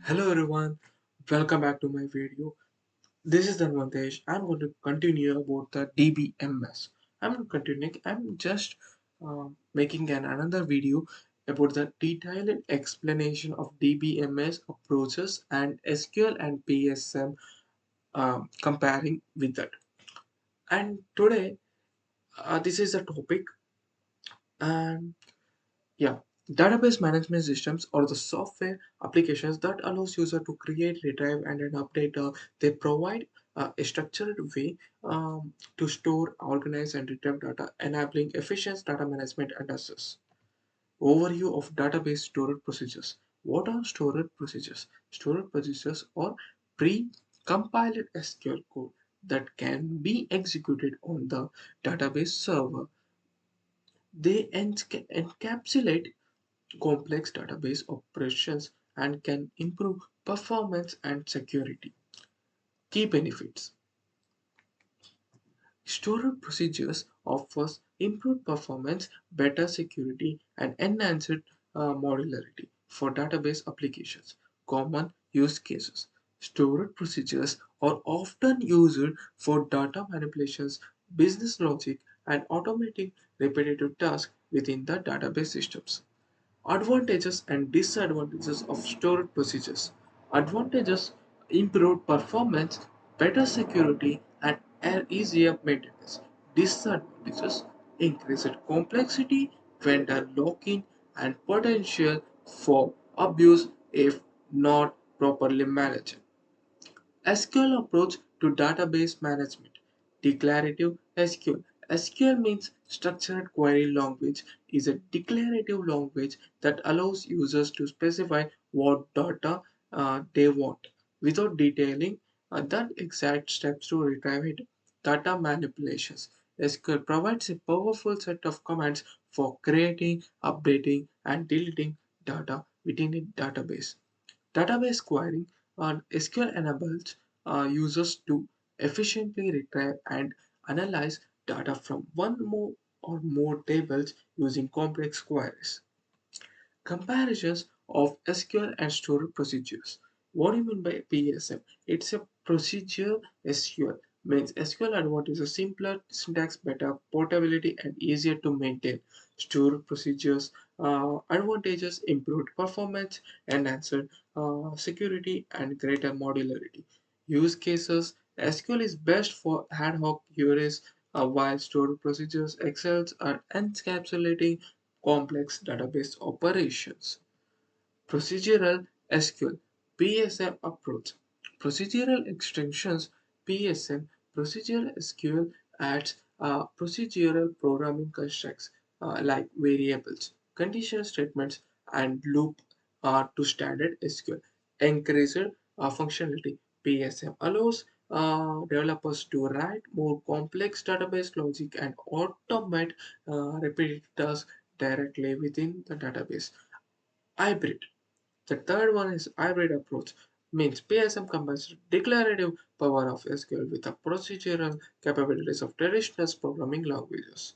Hello everyone, welcome back to my video. This is Dhanvantesh. I'm going to continue about the DBMS. I'm just making another video about the detailed explanation of DBMS approaches and SQL and PSM comparing with that. And today, this is a topic, and yeah, database management systems are the software applications that allows user to create, retrieve, and then update. They provide a structured way to store, organize, and retrieve data, enabling efficient data management and access. Overview of database storage procedures. What are storage procedures? Storage procedures are pre-compiled SQL code that can be executed on the database server. They encapsulate complex database operations and can improve performance and security. Key benefits. Storage procedures offers improved performance, better security, and enhanced modularity for database applications. Common use cases. Storage procedures are often used for data manipulations, business logic, and automating repetitive tasks within the database systems. Advantages and disadvantages of storage procedures. Advantages: improved performance, better security, and easier maintenance. Disadvantages: increased complexity, vendor lock-in, and potential for abuse if not properly managed. SQL approach to database management. Declarative SQL. SQL means structured query language is a declarative language that allows users to specify what data they want without detailing the exact steps to retrieve it. Data manipulations. SQL provides a powerful set of commands for creating, updating, and deleting data within a database. Database querying on SQL enables users to efficiently retrieve and analyze data from one more or more tables using complex queries. Comparisons of SQL and storage procedures. What do you mean by PSM? It's a procedure SQL. Means SQL advantages simpler syntax, better portability, and easier to maintain. Storage procedures advantages: improved performance, enhanced security, and greater modularity. Use cases: SQL is best for ad hoc queries, while storage procedures excels at encapsulating complex database operations. Procedural SQL PSM approach. Procedural extensions PSM. Procedural SQL adds procedural programming constructs like variables, conditional statements, and loop to standard SQL. Increased functionality PSM allows developers to write more complex database logic and automate repetitive tasks directly within the database. Hybrid. The third one is hybrid approach. Means PSM combines declarative power of SQL with the procedural capabilities of traditional programming languages.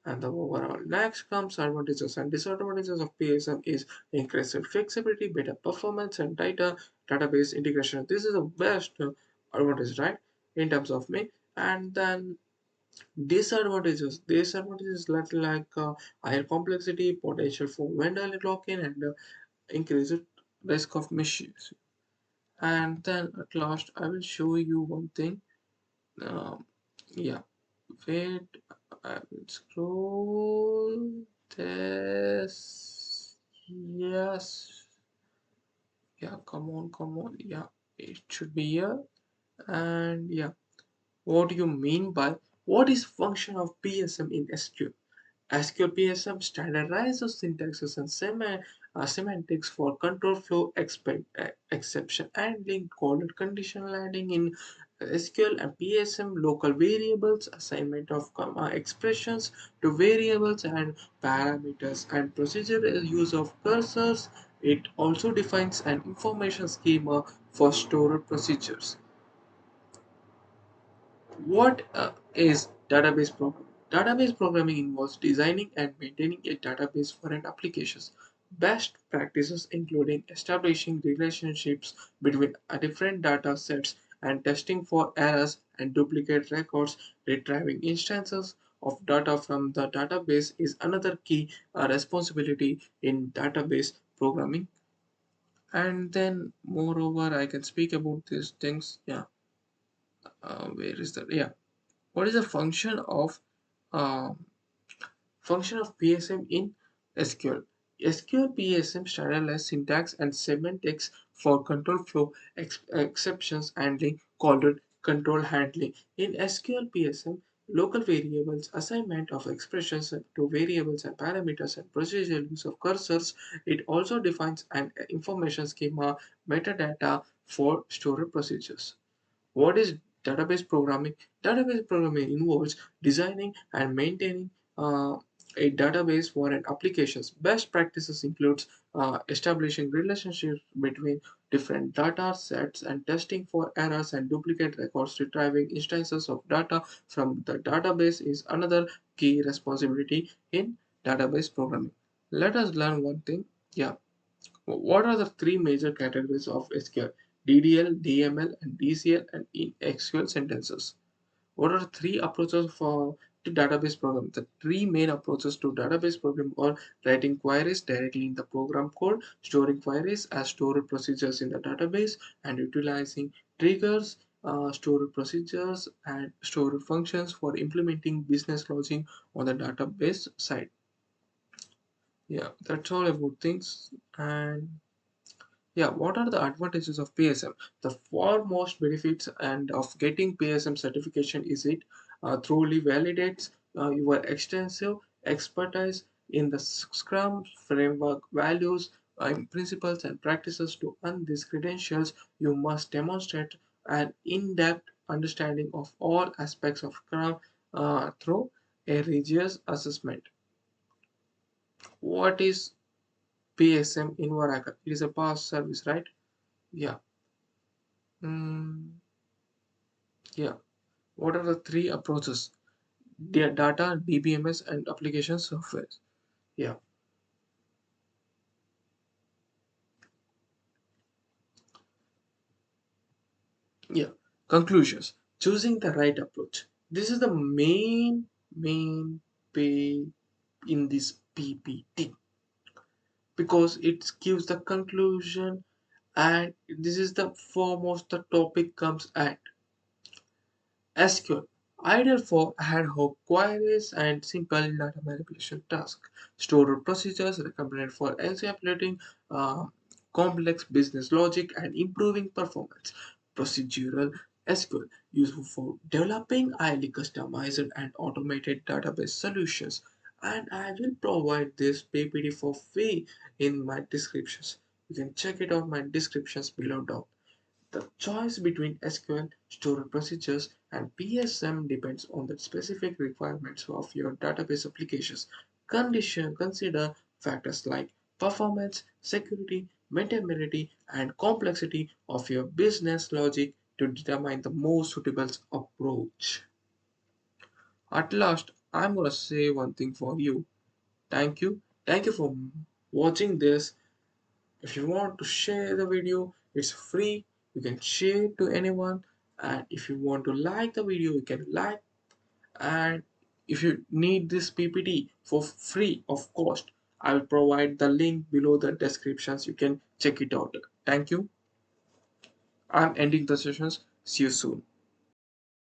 And the overall next comes advantages and disadvantages of PSM is increased flexibility, better performance, and database integration. This is the best advantage, right? In terms of me. And then disadvantages like higher complexity, potential for vendor lock-in, and increased risk of misuse. And then at last, I will show you one thing. Um, yeah, wait, I will scroll this. Yes, yeah, come on, yeah, it should be here. And yeah, what do you mean by what is function of PSM in SQL? SQL PSM standardizes syntaxes and semantics for control flow exception handling, called conditional adding in SQL and PSM, local variables, assignment of comma expressions to variables and parameters, and procedural use of cursors. It also defines an information schema for storage procedures. What is database programming? Database programming involves designing and maintaining a database for an application. Best practices including establishing relationships between different data sets and testing for errors and duplicate records, retrieving instances of data from the database is another key responsibility in database programming. And then moreover I can speak about these things. Yeah, where is that? Yeah, what is the uh, function of PSM in SQL? SQL PSM standardized syntax and semantics for control flow exceptions handling called it control handling. In SQL PSM, local variables, assignment of expressions to variables and parameters and procedural use of cursors. It also defines an information schema metadata for storage procedures. What is database programming? Database programming involves designing and maintaining a database for an applications. Best practices includes establishing relationships between different data sets and testing for errors and duplicate records. Retrieving instances of data from the database is another key responsibility in database programming. Let us learn one thing. Yeah, what are the three major categories of SQL? DDL, DML, and DCL, and in SQL sentences. What are the three approaches for to database program? The three main approaches to database program are writing queries directly in the program code, storing queries as stored procedures in the database, and utilizing triggers, stored procedures, and stored functions for implementing business logic on the database side. Yeah, that's all about things. And yeah, what are the advantages of PSM? The foremost benefits and of getting PSM certification is it truly validates your extensive expertise in the Scrum framework values, principles, and practices. To earn these credentials, you must demonstrate an in-depth understanding of all aspects of Scrum through a rigorous assessment. What is PSM in Oracle? It is a past service, right? Yeah. Mm, yeah. What are the three approaches? Data, DBMS, and application software. Yeah. Yeah. Conclusions. Choosing the right approach. This is the main pay in this PPT because it gives the conclusion, and this is the foremost the topic comes at. SQL, ideal for ad hoc queries and simple data manipulation tasks. Stored procedures recommended for executing uh, complex business logic and improving performance. Procedural SQL, useful for developing highly customized and automated database solutions. And I will provide this PPT for free in my descriptions. You can check it out my descriptions below down. The choice between SQL, stored procedures, and PSM depends on the specific requirements of your database applications. Consider factors like performance, security, maintainability, and complexity of your business logic to determine the most suitable approach. At last, I'm gonna say one thing for you. Thank you. Thank you for watching this. If you want to share the video, it's free. You can share it to anyone. And if you want to like the video, you can like. And if you need this PPT for free of cost, I will provide the link below the descriptions. You can check it out. Thank you. I'm ending the sessions. See you soon.